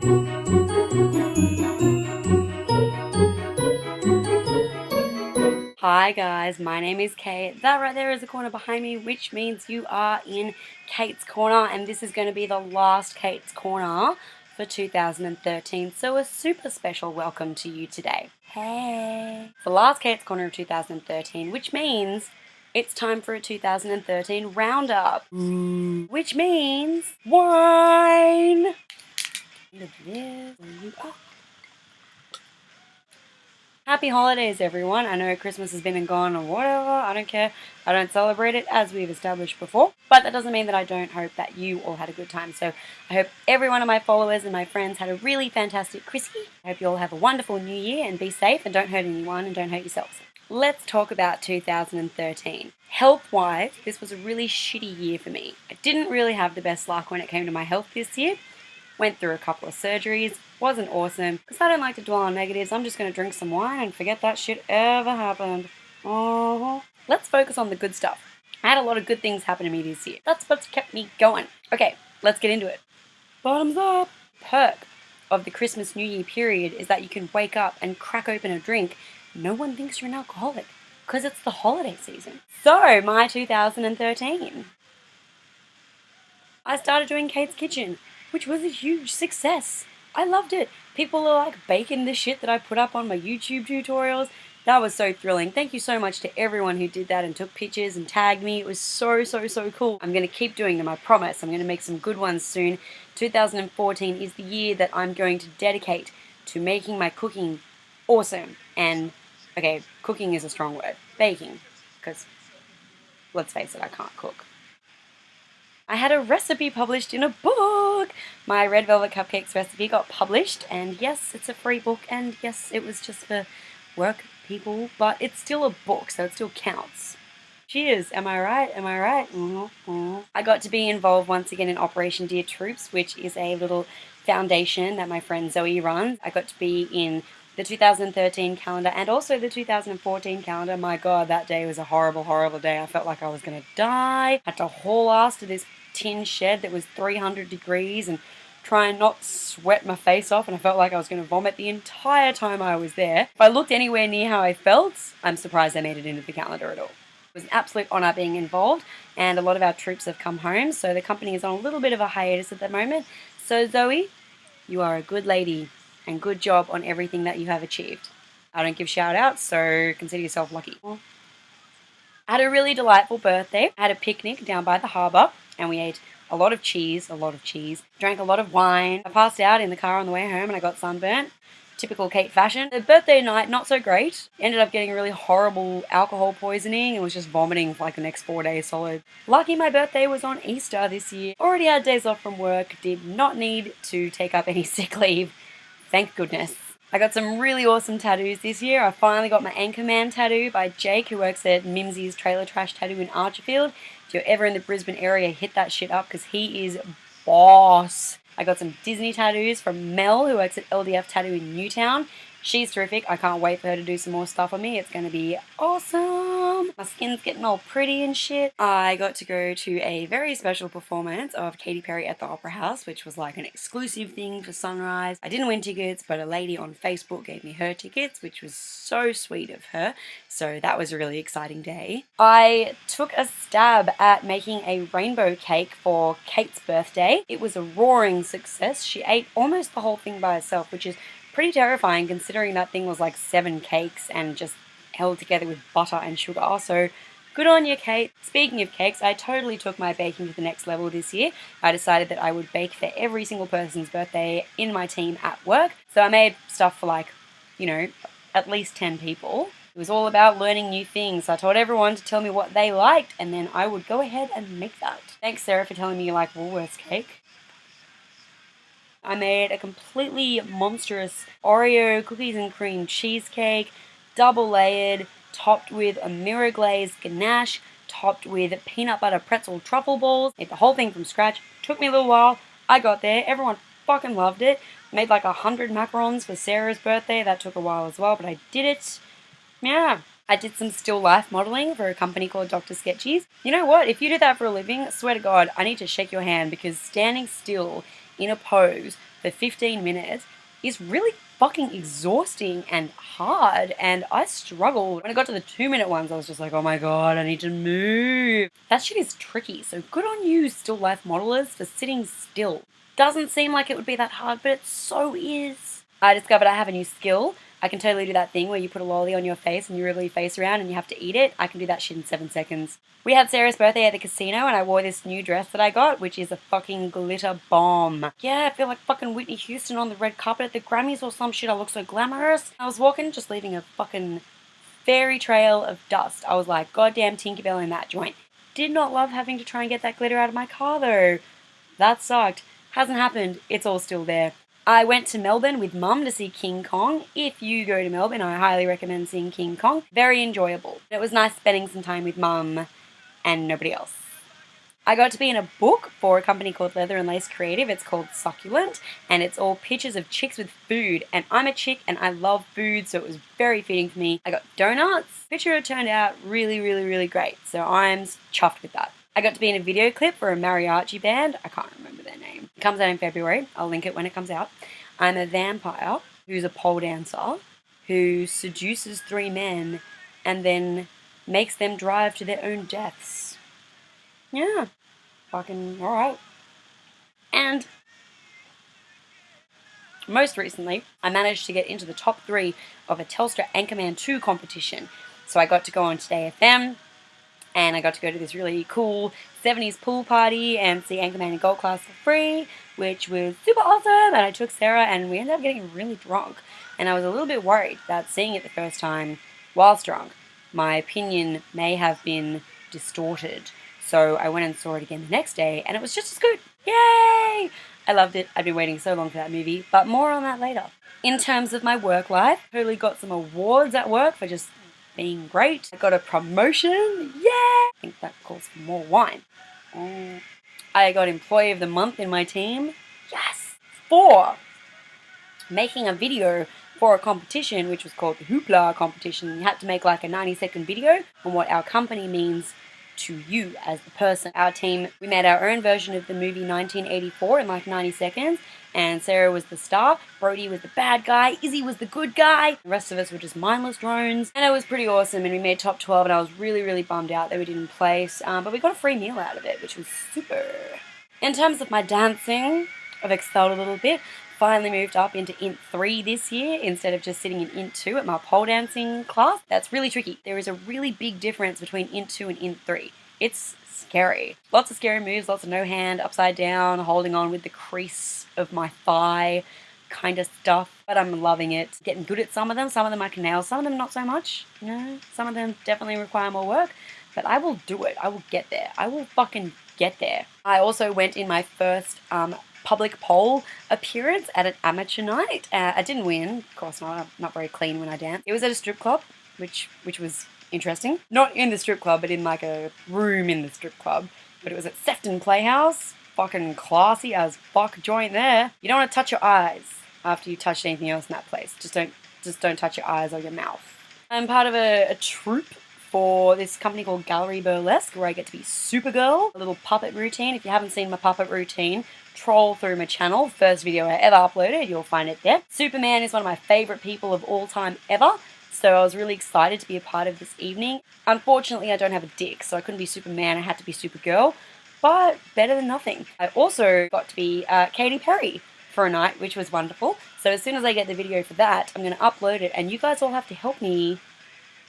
Hi guys, my name is Kate. That right there is a corner behind me, which means you are in Kate's Corner, and this is going to be the last Kate's Corner for 2013. So a super special welcome to you today. Hey! It's the last Kate's Corner of 2013, which means it's time for a 2013 roundup. Which means wine! Look at this. Where you are. Happy holidays, everyone. I know Christmas has been and gone or whatever. I don't care. I don't celebrate it, as we've established before. But that doesn't mean that I don't hope that you all had a good time. So I hope every one of my followers and my friends had a really fantastic Chrissy. I hope you all have a wonderful new year and be safe and don't hurt anyone and don't hurt yourselves. Let's talk about 2013. Health-wise, this was a really shitty year for me. I didn't really have the best luck when it came to my health this year. Went through a couple of surgeries. Wasn't awesome. Because I don't like to dwell on negatives, I'm just going to drink some wine and forget that shit ever happened. Let's focus on the good stuff. I had a lot of good things happen to me this year. That's what's kept me going. Okay, let's get into it. Bottoms up! Perk of the Christmas New Year period is that you can wake up and crack open a drink. No one thinks you're an alcoholic. Because it's the holiday season. So, my 2013. I started doing Kate's Kitchen, which was a huge success. I loved it. People are like baking the shit that I put up on my YouTube tutorials. That was so thrilling. Thank you so much to everyone who did that and took pictures and tagged me. It was so cool. I'm going to keep doing them, I promise. I'm going to make some good ones soon. 2014 is the year that I'm going to dedicate to making my cooking awesome. And, okay, cooking is a strong word. Baking. Because, let's face it, I can't cook. I had a recipe published in a book. My red velvet cupcakes recipe got published, and yes, it's a free book, and yes, it was just for work people, but it's still a book, so it still counts. Cheers, am I right? Am I right? I got to be involved once again in Operation Dear Troops, which is a little foundation that my friend Zoe runs. I got to be in the 2013 calendar and also the 2014 calendar. My god, that day was a horrible day. I felt like I was gonna die. Had to haul ass to this tin shed that was 300 degrees and try and not sweat my face off, and I felt like I was going to vomit the entire time I was there. If I looked anywhere near how I felt, I'm surprised I made it into the calendar at all. It was an absolute honour being involved, and a lot of our troops have come home, so the company is on a little bit of a hiatus at the moment. So Zoe, you are a good lady, and good job on everything that you have achieved. I don't give shout outs, so consider yourself lucky. I had a really delightful birthday. I had a picnic down by the harbour, and we ate a lot of cheese, drank a lot of wine. I passed out in the car on the way home and I got sunburnt. Typical Kate fashion. The birthday night, not so great. Ended up getting really horrible alcohol poisoning and was just vomiting for like the next 4 days solid. Lucky my birthday was on Easter this year. Already had days off from work, did not need to take up any sick leave. Thank goodness. I got some really awesome tattoos this year. I finally got my Anchorman tattoo by Jake, who works at Mimsy's Trailer Trash Tattoo in Archerfield. If you're ever in the Brisbane area, hit that shit up because he is boss. I got some Disney tattoos from Mel, who works at LDF Tattoo in Newtown. She's terrific. I can't wait for her to do some more stuff on me. It's going to be awesome. My skin's getting all pretty and shit. I got to go to a very special performance of Katy Perry at the Opera House, which was like an exclusive thing for Sunrise. I didn't win tickets, but a lady on Facebook gave me her tickets, which was so sweet of her. So that was a really exciting day. I took a stab at making a rainbow cake for Kate's birthday. It was a roaring success. She ate almost the whole thing by herself, which is pretty terrifying considering that thing was like 7 cakes and just held together with butter and sugar. So good on you, Kate. Speaking of cakes, I totally took my baking to the next level this year. I decided that I would bake for every single person's birthday in my team at work. So I made stuff for like, at least 10 people. It was all about learning new things. I told everyone to tell me what they liked and then I would go ahead and make that. Thanks, Sarah, for telling me you like Woolworths cake. I made a completely monstrous Oreo cookies and cream cheesecake, double layered, topped with a mirror glazed ganache, topped with peanut butter pretzel truffle balls. Made the whole thing from scratch. Took me a little while. I got there. Everyone fucking loved it. Made like 100 macarons for Sarah's birthday. That took a while as well, but I did it. Yeah, I did some still life modeling for a company called Dr. Sketchies. You know what? If you do that for a living, swear to God, I need to shake your hand, because standing still in a pose for 15 minutes is really fucking exhausting and hard, and I struggled. When I got to the 2-minute ones, I was just like, oh my God, I need to move. That shit is tricky, so good on you, still life modelers, for sitting still. Doesn't seem like it would be that hard, but it so is. I discovered I have a new skill. I can totally do that thing where you put a lolly on your face and you wriggle your face around and you have to eat it. I can do that shit in 7 seconds. We had Sarah's birthday at the casino and I wore this new dress that I got, which is a fucking glitter bomb. Yeah, I feel like fucking Whitney Houston on the red carpet at the Grammys or some shit. I look so glamorous. I was walking, just leaving a fucking fairy trail of dust. I was like, goddamn Tinkerbell in that joint. Did not love having to try and get that glitter out of my car though. That sucked. Hasn't happened. It's all still there. I went to Melbourne with Mum to see King Kong. If you go to Melbourne, I highly recommend seeing King Kong. Very enjoyable. It was nice spending some time with Mum and nobody else. I got to be in a book for a company called Leather and Lace Creative. It's called Succulent, and it's all pictures of chicks with food. And I'm a chick and I love food, so it was very fitting for me. I got donuts. Picture turned out really, really, really great. So I'm chuffed with that. I got to be in a video clip for a mariachi band. I can't remember their name. It comes out in February. I'll link it when it comes out. I'm a vampire who's a pole dancer who seduces 3 men and then makes them drive to their own deaths. Yeah. Fucking alright. And most recently, I managed to get into the top 3 of a Telstra Anchorman 2 competition. So I got to go on Today FM, and I got to go to this really cool 70s pool party and see Anchorman in Gold Class for free, which was super awesome. And I took Sarah and we ended up getting really drunk. And I was a little bit worried that seeing it the first time whilst drunk, my opinion may have been distorted. So I went and saw it again the next day and it was just as good. Yay! I loved it. I've been waiting so long for that movie, but more on that later. In terms of my work life, totally got some awards at work for just being great. I got a promotion. Yeah! I think that calls for more wine. I got Employee of the Month in my team. Yes! For making a video for a competition, which was called the Hoopla competition. You had to make like a 90-second video on what our company means to you as the person. Our team, we made our own version of the movie 1984 in like 90 seconds. And Sarah was the star, Brody was the bad guy, Izzy was the good guy, the rest of us were just mindless drones, and it was pretty awesome, and we made top 12, and I was really, really bummed out that we didn't place, but we got a free meal out of it, which was super. In terms of my dancing, I've excelled a little bit, finally moved up into Int 3 this year, instead of just sitting in Int 2 at my pole dancing class. That's really tricky. There is a really big difference between Int 2 and Int 3. It's scary. Lots of scary moves, lots of no hand, upside down, holding on with the crease of my thigh kind of stuff, but I'm loving it. Getting good at some of them I can nail, some of them not so much, you know, some of them definitely require more work, but I will do it. I will get there. I will fucking get there. I also went in my first public pole appearance at an amateur night. I didn't win, of course not. I'm not very clean when I dance. It was at a strip club, which was interesting. Not in the strip club, but in like a room in the strip club. But it was at Sefton Playhouse. Fucking classy as fuck joint there. You don't want to touch your eyes after you touch anything else in that place. Just don't touch your eyes or your mouth. I'm part of a troupe for this company called Gallery Burlesque, where I get to be Supergirl, a little puppet routine. If you haven't seen my puppet routine, troll through my channel. First video I ever uploaded, you'll find it there. Superman is one of my favourite people of all time ever. So I was really excited to be a part of this evening. Unfortunately, I don't have a dick, so I couldn't be Superman, I had to be Supergirl, but better than nothing. I also got to be Katy Perry for a night, which was wonderful. So as soon as I get the video for that, I'm going to upload it, and you guys all have to help me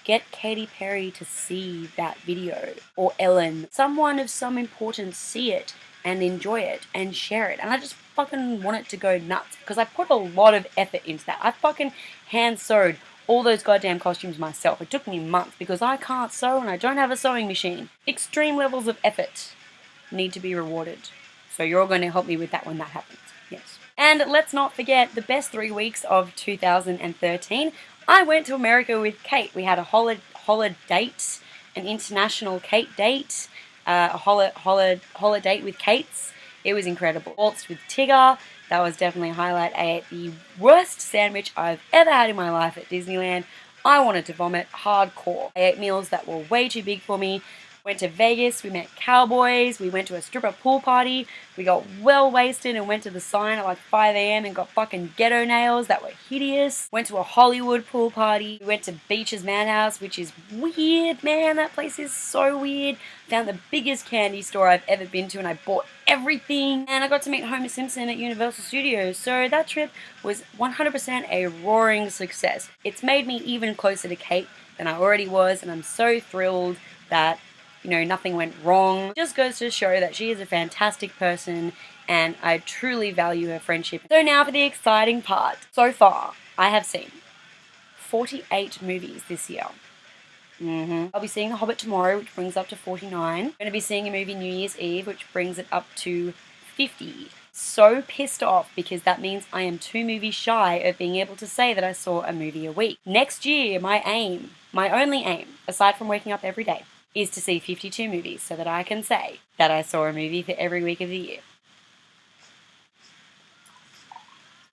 get Katy Perry to see that video, or Ellen. Someone of some importance see it and enjoy it and share it, and I just fucking want it to go nuts, because I put a lot of effort into that. I fucking hand sewed all those goddamn costumes myself. It took me months because I can't sew and I don't have a sewing machine. Extreme levels of effort need to be rewarded. So you're all going to help me with that when that happens. Yes. And let's not forget the best 3 weeks of 2013. I went to America with Kate. We had a holiday, an international Kate date, a holiday with Kate's. It was incredible. Waltzed with Tigger. That was definitely a highlight. I ate the worst sandwich I've ever had in my life at Disneyland. I wanted to vomit hardcore. I ate meals that were way too big for me. Went to Vegas, we met cowboys, we went to a stripper pool party, we got well wasted and went to the sign at like 5 a.m. and got fucking ghetto nails that were hideous. Went to a Hollywood pool party, we went to Beach's Madhouse, which is weird, man, that place is so weird. Found the biggest candy store I've ever been to and I bought everything. And I got to meet Homer Simpson at Universal Studios, so that trip was 100% a roaring success. It's made me even closer to Kate than I already was, and I'm so thrilled that nothing went wrong. Just goes to show that she is a fantastic person and I truly value her friendship. So now for the exciting part. So far, I have seen 48 movies this year. I'll be seeing The Hobbit tomorrow, which brings up to 49. I'm going to be seeing a movie New Year's Eve, which brings it up to 50. So pissed off because that means I am 2 movies shy of being able to say that I saw a movie a week. Next year, my only aim, aside from waking up every day, is to see 52 movies so that I can say that I saw a movie for every week of the year.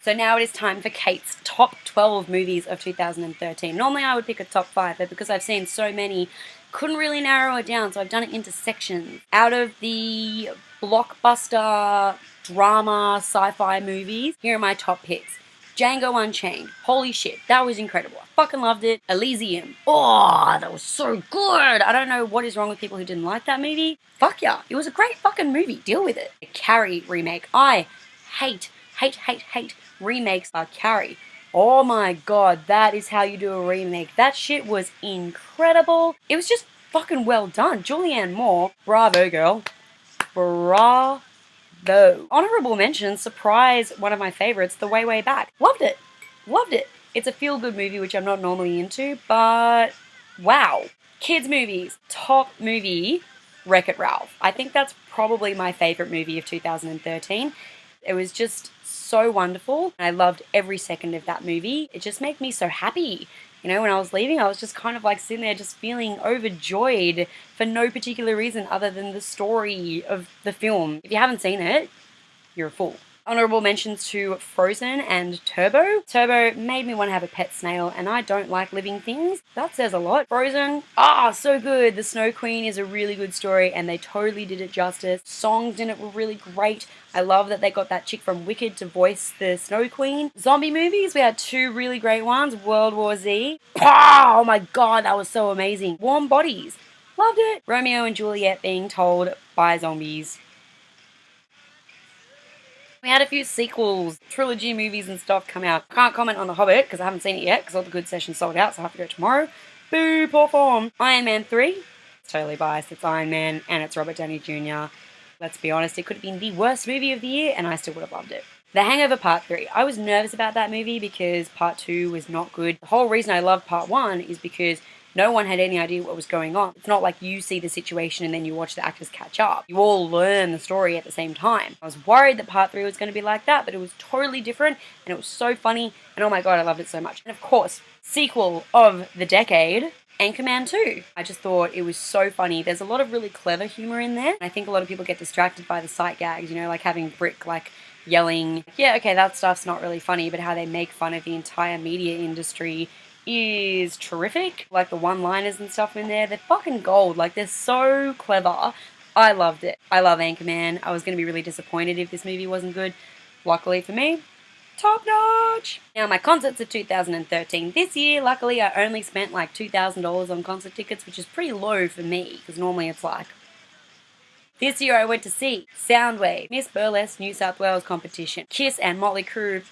So now it is time for Kate's top 12 movies of 2013. Normally I would pick a top 5, but because I've seen so many, couldn't really narrow it down, so I've done it into sections. Out of the blockbuster, drama, sci-fi movies, here are my top picks. Django Unchained. Holy shit, that was incredible. I fucking loved it. Elysium. Oh, that was so good. I don't know what is wrong with people who didn't like that movie. Fuck yeah. It was a great fucking movie. Deal with it. The Carrie remake. I hate remakes of Carrie. Oh my god, that is how you do a remake. That shit was incredible. It was just fucking well done. Julianne Moore. Bravo, girl. Bravo. Honorable mention, surprise, one of my favorites, The Way Back. Loved it. It's a feel-good movie, which I'm not normally into, but wow. Kids movies. Top movie, Wreck-It Ralph. I think that's probably my favorite movie of 2013. It was just so wonderful. I loved every second of that movie. It just made me so happy. When I was leaving, I was just kind of like sitting there just feeling overjoyed for no particular reason other than the story of the film. If you haven't seen it, you're a fool. Honorable mentions to Frozen and Turbo. Turbo made me want to have a pet snail, and I don't like living things. That says a lot. Frozen, so good. The Snow Queen is a really good story, and they totally did it justice. Songs in it were really great. I love that they got that chick from Wicked to voice the Snow Queen. Zombie movies, we had 2 really great ones. World War Z. Oh my god, that was so amazing. Warm Bodies. Loved it. Romeo and Juliet being told by zombies. We had a few sequels, trilogy movies and stuff come out. I can't comment on The Hobbit because I haven't seen it yet because all the good sessions sold out, so I have to go tomorrow. Boo, poor form. Iron Man 3. It's totally biased. It's Iron Man and it's Robert Downey Jr. Let's be honest, it could have been the worst movie of the year and I still would have loved it. The Hangover Part 3. I was nervous about that movie because Part 2 was not good. The whole reason I loved Part 1 is because no one had any idea what was going on. It's not like you see the situation and then you watch the actors catch up. You all learn the story at the same time. I was worried that Part 3 was going to be like that, but it was totally different and it was so funny and oh my god, I loved it so much. And of course, sequel of the decade, Anchorman 2. I just thought it was so funny. There's a lot of really clever humor in there. I think a lot of people get distracted by the sight gags, like having Brick yelling, yeah, okay, that stuff's not really funny, but how they make fun of the entire media industry is terrific. Like the one-liners and stuff in there, they're fucking gold. They're so clever. I loved it. I love Anchorman. I was going to be really disappointed if this movie wasn't good. Luckily for me, top notch! Now my concerts of 2013. This year, luckily, I only spent $2,000 on concert tickets, which is pretty low for me, because normally it's This year I went to see Soundwave, Miss Burlesque New South Wales competition, Kiss and Motley Crue,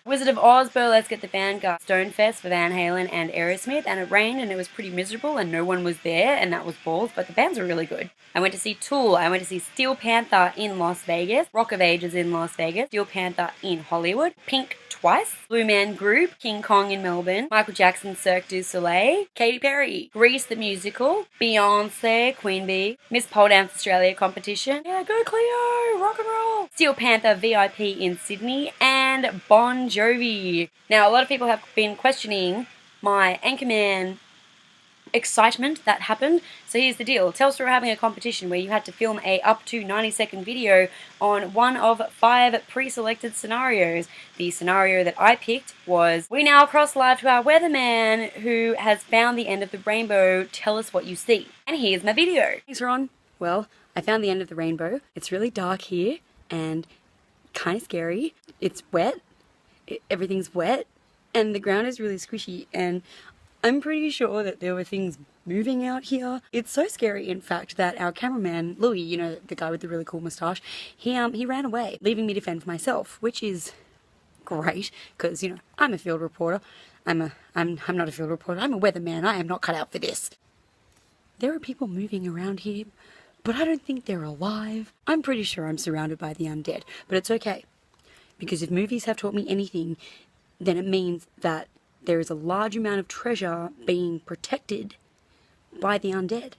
Wizard of Oz, Burlesque at the Vanguard, Stonefest for Van Halen and Aerosmith, and it rained and it was pretty miserable and no one was there and that was balls, but the bands were really good. I went to see Tool, I went to see Steel Panther in Las Vegas, Rock of Ages in Las Vegas, Steel Panther in Hollywood, Pink twice, Blue Man Group, King Kong in Melbourne, Michael Jackson, Cirque du Soleil, Katy Perry, Grease the Musical, Beyonce, Queen Bee, Miss Pole Dance Australia competition, yeah, go Cleo, rock and roll, Steel Panther VIP in Sydney, and Bon Jovi. Now, a lot of people have been questioning my Anchorman excitement that happened. So here's the deal. Telstra were having a competition where you had to film a up to 90-second video on one of 5 pre-selected scenarios. The scenario that I picked was, we now cross live to our weatherman who has found the end of the rainbow. Tell us what you see. And here's my video. Thanks, Ron. Well, I found the end of the rainbow. It's really dark here and kind of scary. It's wet. Everything's wet and the ground is really squishy, and I'm pretty sure that there were things moving out here. It's so scary, in fact, that our cameraman, Louis, you know, the guy with the really cool moustache, he ran away, leaving me to fend for myself, which is great, because, you know, I'm a field reporter. I'm not a field reporter, I'm a weatherman. I am not cut out for this. There are people moving around here, but I don't think they're alive. I'm pretty sure I'm surrounded by the undead, but it's okay, because if movies have taught me anything, then it means that there is a large amount of treasure being protected by the undead.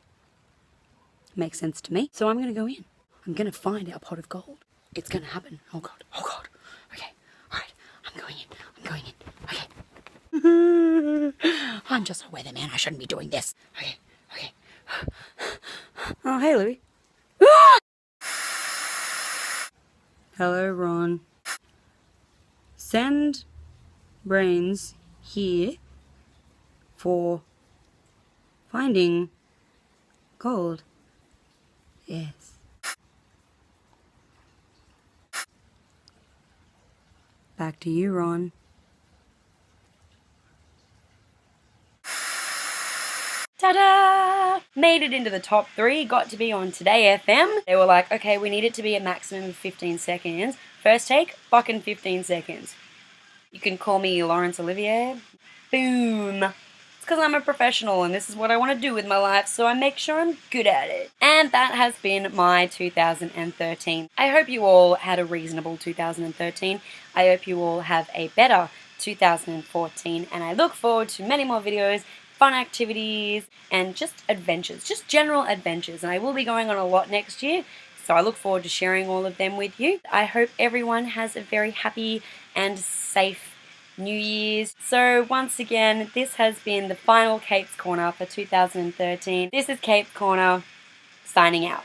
Makes sense to me. So I'm going to go in. I'm going to find our pot of gold. It's going to happen. Oh God. Oh God. Okay. All right. I'm going in. I'm going in. Okay. I'm just a weatherman. I shouldn't be doing this. Okay. Okay. Oh, hey, Louie. Hello, Ron. Send brains here for finding gold. Yes. Back to you, Ron. Ta-da! Made it into the top 3, got to be on Today FM. They were like, okay, we need it to be a maximum of 15 seconds. First take, fucking 15 seconds. You can call me Laurence Olivier. Boom. It's because I'm a professional and this is what I want to do with my life, so I make sure I'm good at it. And that has been my 2013. I hope you all had a reasonable 2013. I hope you all have a better 2014, and I look forward to many more videos, fun activities, and just adventures, just general adventures. And I will be going on a lot next year, so I look forward to sharing all of them with you. I hope everyone has a very happy and safe New Year's. So once again, this has been the final Kate's Corner for 2013. This is Kate's Corner, signing out.